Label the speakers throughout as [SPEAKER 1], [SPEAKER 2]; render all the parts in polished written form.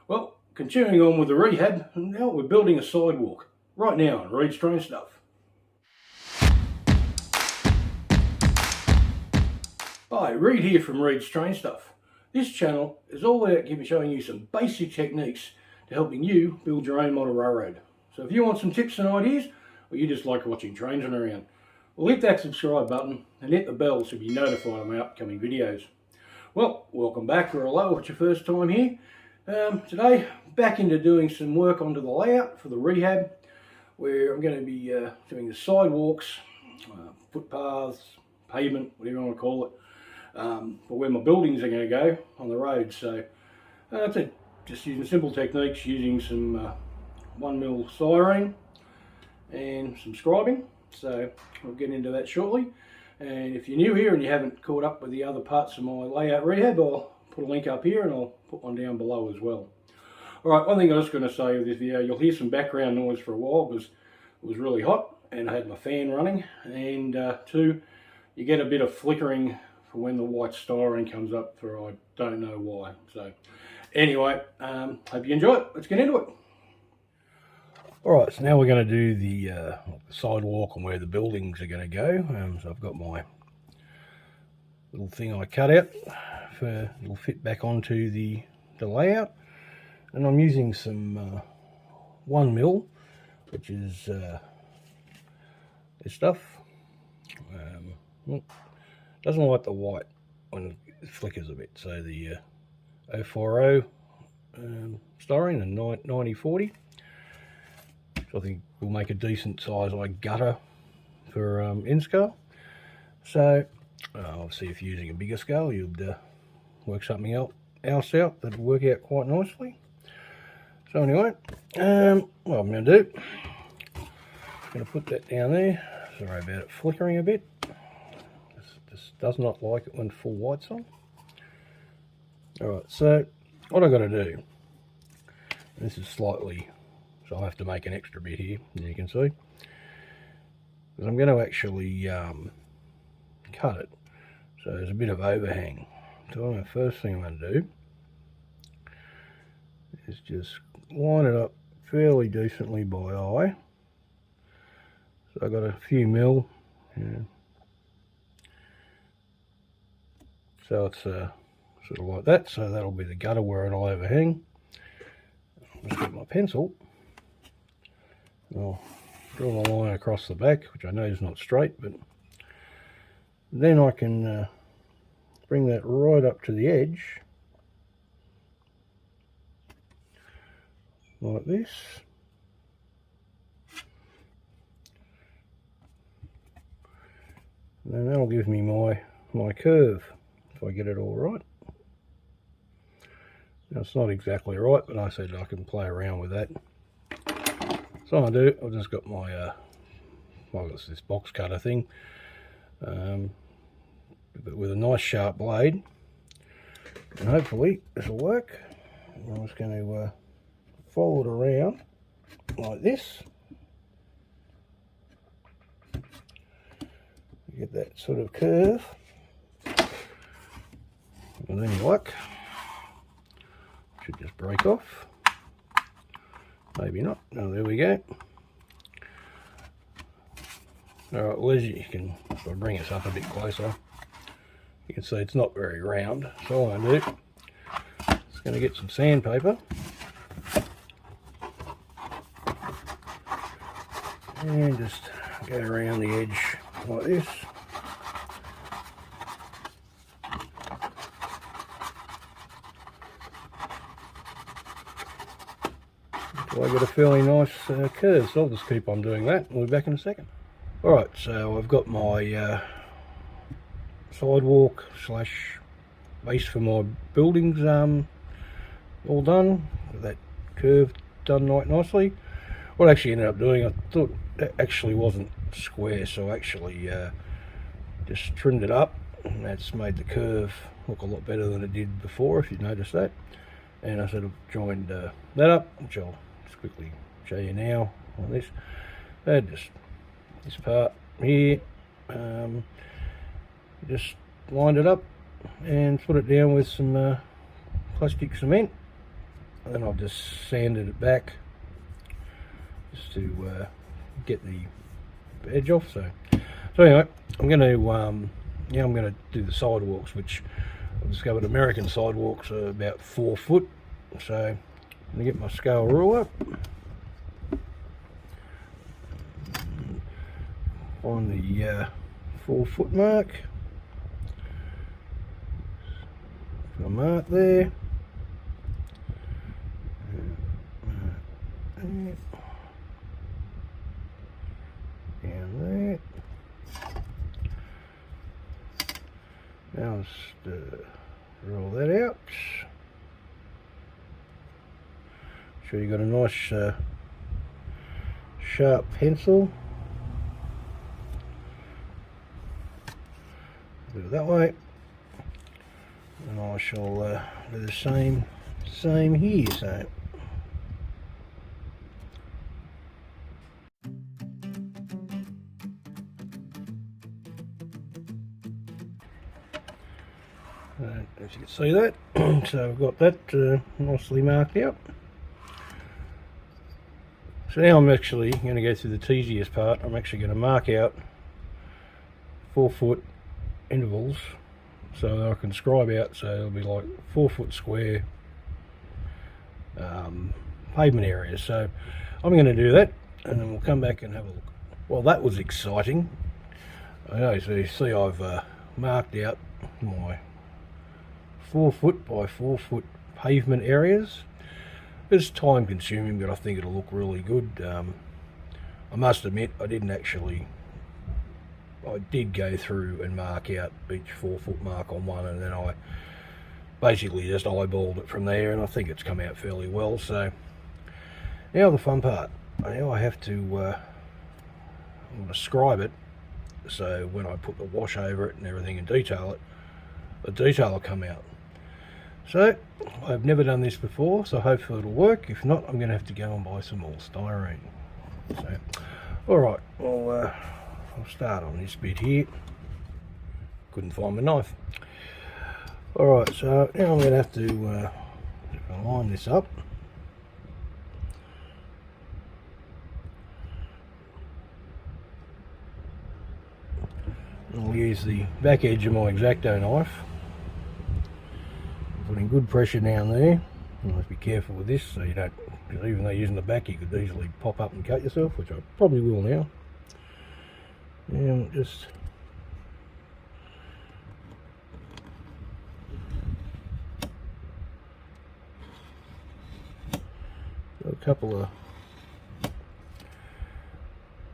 [SPEAKER 1] Well, continuing on with the rehab, now we're building a sidewalk. Right now on Reid's Train Stuff. Hi, Reid here from Reid's Train Stuff. This channel is all about showing you some basic techniques to helping you build your own model railroad. So if you want some tips and ideas, or you just like watching trains run around, well, hit that subscribe button and hit the bell so you'll be notified of my upcoming videos. Well, welcome back, or hello, it's your first time here. Today, back into doing some work onto the layout for the rehab, where I'm going to be doing the sidewalks, footpaths, pavement, whatever you want to call it, for where my buildings are going to go on the road. So that's it, just using simple techniques, using some 1mm styrene and some scribing. So we'll get into that shortly. And if you're new here and you haven't caught up with the other parts of my layout rehab, I'll put a link up here and I'll put one down below as well. Alright, one thing I was going to say with this video, you'll hear some background noise for a while because it was really hot and I had my fan running. And two, you get a bit of flickering for when the white styrene comes up for I don't know why. So anyway, hope you enjoy it. Let's get into it. Alright, so now we're going to do the sidewalk and where the buildings are going to go. So I've got my little thing I cut out for it'll fit back onto the layout, and I'm using some 1mm, which is this stuff. Doesn't like the white when it flickers a bit, so the 040 styrene and 9040. I think will make a decent size like gutter for end scale. So obviously if you're using a bigger scale, you'd work something else out that'd work out quite nicely. So anyway, what I'm going to do, I'm going to put that down there. Sorry about it flickering a bit. This does not like it when full white's on. Alright, so what I've got to do, this is slightly, so I'll have to make an extra bit here, as you can see, because I'm going to actually cut it so there's a bit of overhang. So the first thing I'm going to do is just line it up fairly decently by eye. So I've got a few mil, so it's sort of like that, so that'll be the gutter where it'll overhang. I'll just get my pencil. I'll draw a line across the back, which I know is not straight, but then I can bring that right up to the edge, like this. And then that'll give me my curve, if I get it all right. Now it's not exactly right, but I said I can play around with that. So I do, I've just got my, well, it's this box cutter thing, but with a nice sharp blade, and hopefully this will work. I'm just going to follow it around like this, get that sort of curve, and then luck, should just break off. Maybe not. Oh, there we go. Alright, well, as you can, if I bring this up a bit closer, you can see it's not very round. So all I'm going to do is going to get some sandpaper and just go around the edge like this. I get a fairly nice curve, so I'll just keep on doing that. We'll be back in a second. Alright, so I've got my sidewalk slash base for my buildings all done. Got that curve done quite nicely. What I actually ended up doing, I thought it actually wasn't square, so I actually just trimmed it up, and that's made the curve look a lot better than it did before, if you noticed that. And I sort of joined that up, which I'll just quickly show you now on this. And just this part here, just lined it up and put it down with some plastic cement, and then I've just sanded it back just to get the edge off. So anyway, I'm going to do the sidewalks, which I've discovered American sidewalks are about 4 foot. So I'm going to get my scale ruler, find the 4 foot mark, put a mark there, down there. Now just roll that out. Sure you got a nice sharp pencil. Do it that way, and I shall do the same here. So. As you can see that, so I've got that nicely marked out. So now I'm actually going to go through the tedious part. I'm actually going to mark out 4 foot intervals so that I can scribe out, so it'll be like 4 foot square pavement areas. So I'm going to do that, and then we'll come back and have a look. Well, that was exciting. Okay, so you see I've marked out my 4 foot by 4 foot pavement areas. It's time consuming, but I think it'll look really good. I must admit, I did go through and mark out each 4 foot mark on one, and then I basically just eyeballed it from there, and I think it's come out fairly well. So now the fun part. Now I have to I'm going to scribe it, so when I put the wash over it and everything and detail it, the detail will come out. So I've never done this before, so hopefully it'll work. If not, I'm going to have to go and buy some more styrene. So alright, well I'll start on this bit here. Couldn't find my knife. Alright, so now I'm going to have to line this up. I'll use the back edge of my X-Acto knife. Putting good pressure down there. You must be careful with this, so you don't, because even though you're using the back, you could easily pop up and cut yourself, which I probably will now. And just a couple of,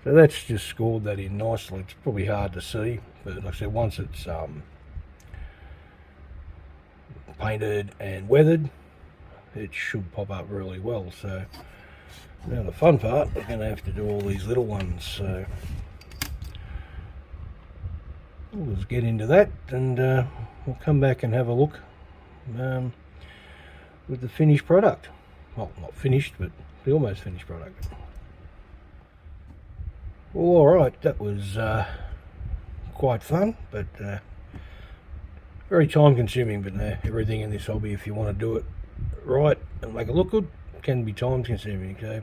[SPEAKER 1] so that's just scored that in nicely. It's probably hard to see, but like I said, once it's painted and weathered, it should pop up really well. So now the fun part, we're going to have to do all these little ones, so we'll just get into that, and we'll come back and have a look with the finished product. Well, not finished, but the almost finished product. Well, alright, that was quite fun, but very time consuming. But everything in this hobby, if you want to do it right and make it look good, can be time consuming. So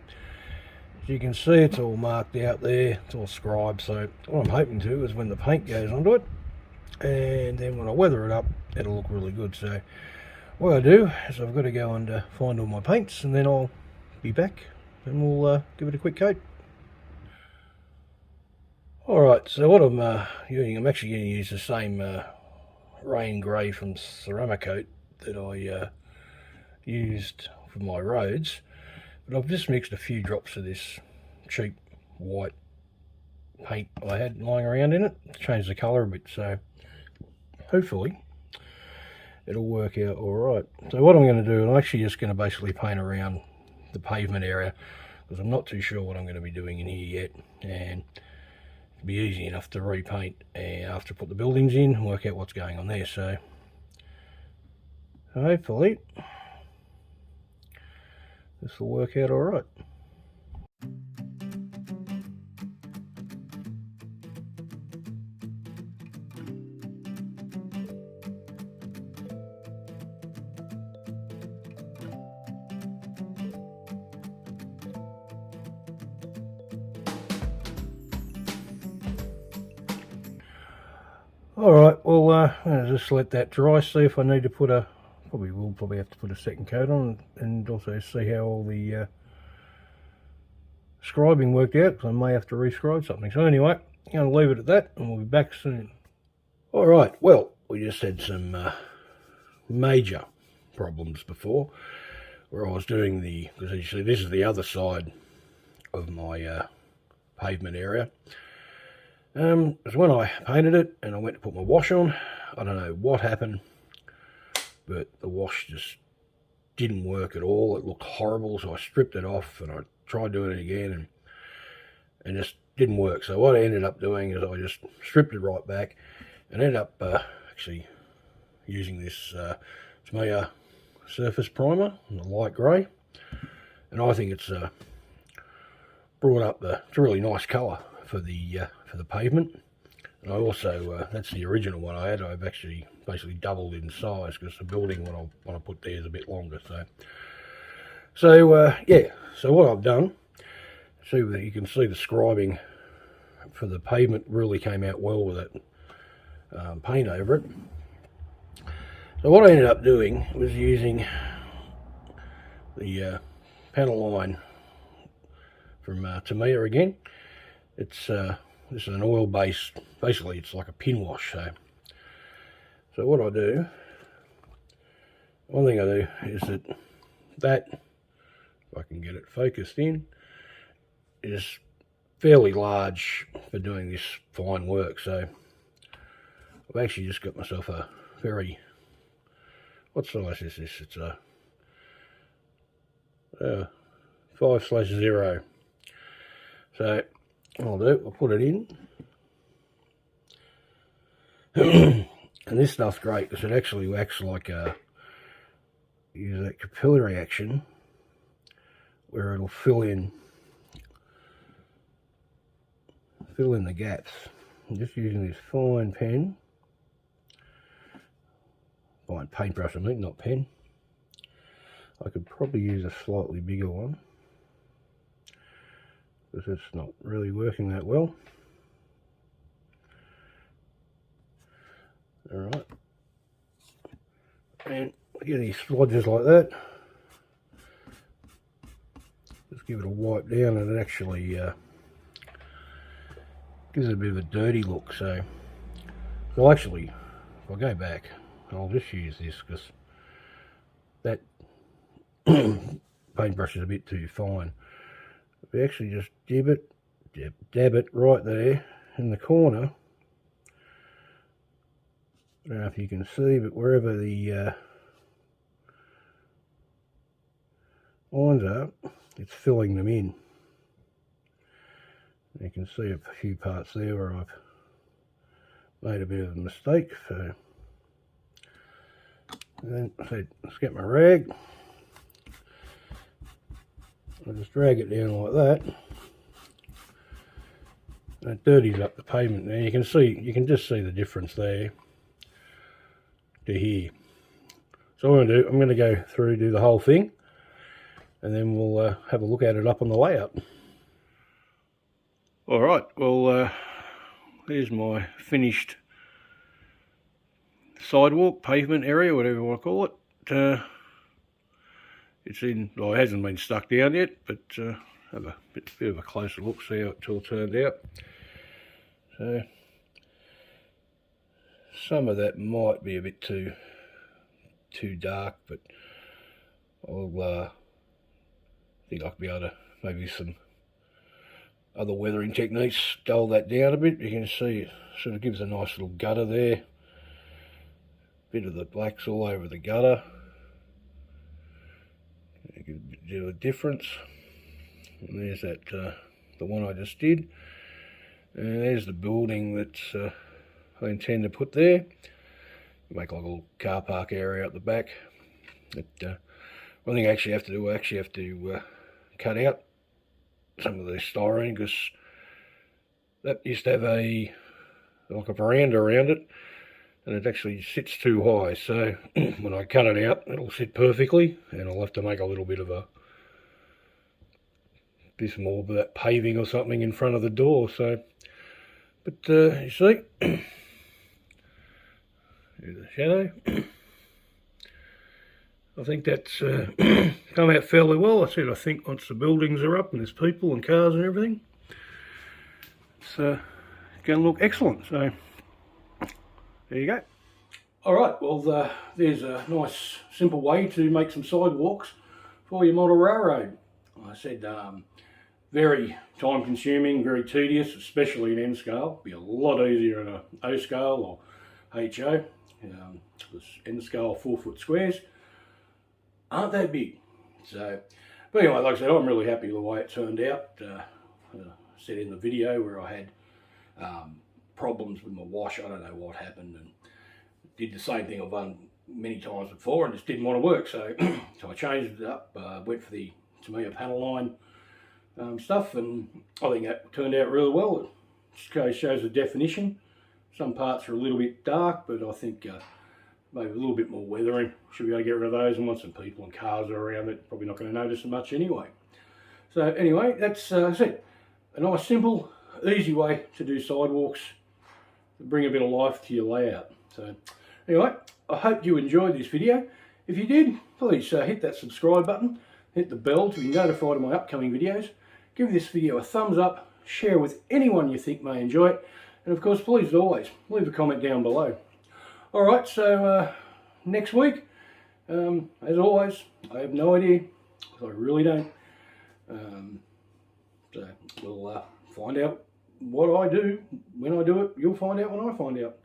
[SPEAKER 1] as you can see, it's all marked out there, it's all scribed. So what I'm hoping to is when the paint goes onto it, and then when I weather it up, it'll look really good. So what I do is I've got to go and find all my paints, and then I'll be back and we'll give it a quick coat. Alright, so what I'm doing, I'm actually going to use the same rain grey from Ceramicoat that I used for my roads, but I've just mixed a few drops of this cheap white paint I had lying around in it to change the colour a bit, so hopefully it'll work out alright. So what I'm going to do, I'm actually just going to basically paint around the pavement area, because I'm not too sure what I'm going to be doing in here yet, and it'll be easy enough to repaint after I put the buildings in and work out what's going on there. So hopefully this will work out alright. Alright, well, I'll just let that dry, see if I need to put a, probably have to put a second coat on, and also see how all the scribing worked out, because I may have to rescribe something. So anyway, I'm going to leave it at that, and we'll be back soon. Alright, well, we just had some major problems before, where I was doing the, because as you see, this is the other side of my pavement area. It was when I painted it and I went to put my wash on. I don't know what happened, but the wash just didn't work at all. It looked horrible, so I stripped it off and I tried doing it again and just didn't work. So what I ended up doing is I just stripped it right back and ended up actually using this Tamiya surface primer in the light grey, and I think it's brought up it's a really nice colour for the pavement. And I also that's the original one I had. I've actually basically doubled in size because the building what I want to put there is a bit longer. So yeah. So what I've done, see that you can see the scribing for the pavement really came out well with that paint over it. So what I ended up doing was using the panel line from Tamiya again. It's this is an oil-based, basically it's like a pin wash. So what I do, one thing I do is that if I can get it focused in, is fairly large for doing this fine work. So I've actually just got myself a very, what size is this? It's a 5/0. So what I'll do, I'll put it in. And this stuff's great because it actually acts like use that capillary action where it'll fill in the gaps. I'm just using this fine paintbrush, I mean, not pen. I could probably use a slightly bigger one because it's not really working that well. Alright, and get these swodges like that, just give it a wipe down, and it actually gives it a bit of a dirty look. So actually, if I go back, I'll just use this because that paintbrush is a bit too fine. If we actually just dab it right there in the corner, I don't know if you can see, but wherever the lines are, it's filling them in. You can see a few parts there where I've made a bit of a mistake. So then let's get my rag. I'll just drag it down like that. That dirties up the pavement there. You can just see the difference there to here. So what I'm going to go through, do the whole thing, and then we'll have a look at it up on the layout. Alright, well here's my finished sidewalk, pavement area, whatever you want to call it. It's in, well, it hasn't been stuck down yet, but have a bit of a closer look, see how it all turned out. So some of that might be a bit too dark, but I'll think I'll be able to, maybe some other weathering techniques, dull that down a bit. You can see it sort of gives a nice little gutter there. Bit of the blacks all over the gutter. You can do a difference. And there's that the one I just did. And there's the building that I intend to put there. Make like a little car park area at the back. But one thing I actually have to do, cut out some of the styrene, because that used to have like a veranda around it, and it actually sits too high. So when I cut it out, it'll sit perfectly, and I'll have to make a little bit of more of that paving or something in front of the door. So, but you see, There's the shadow. I think that's come out fairly well. I said I think once the buildings are up and there's people and cars and everything, it's going to look excellent. So there you go. Alright, well there's a nice simple way to make some sidewalks for your model railroad. I said very time consuming, very tedious, especially in N scale. Be a lot easier in a O scale or HO. Because N scale 4-foot squares aren't that big. So, but anyway, like I said, I'm really happy with the way it turned out. I said in the video where I had problems with my wash. I don't know what happened, and did the same thing I've done many times before and just didn't want to work. So, so I changed it up, went for the Tamiya panel line stuff, and I think that turned out really well. It shows the definition. Some parts are a little bit dark, but I think maybe a little bit more weathering. Should be able to get rid of those, and once some people and cars are around it, probably not going to notice it much anyway. So anyway, that's it. A nice, simple, easy way to do sidewalks to bring a bit of life to your layout. So anyway, I hope you enjoyed this video. If you did, please hit that subscribe button, hit the bell to be notified of my upcoming videos. Give this video a thumbs up, share with anyone you think may enjoy it, and of course, please as always, leave a comment down below. Alright, so next week, as always, I have no idea, I really don't. So we'll find out what I do when I do it. You'll find out when I find out.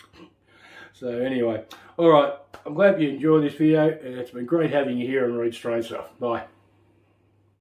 [SPEAKER 1] So anyway, alright, I'm glad you enjoyed this video. It's been great having you here on Reid Strange Stuff. Bye.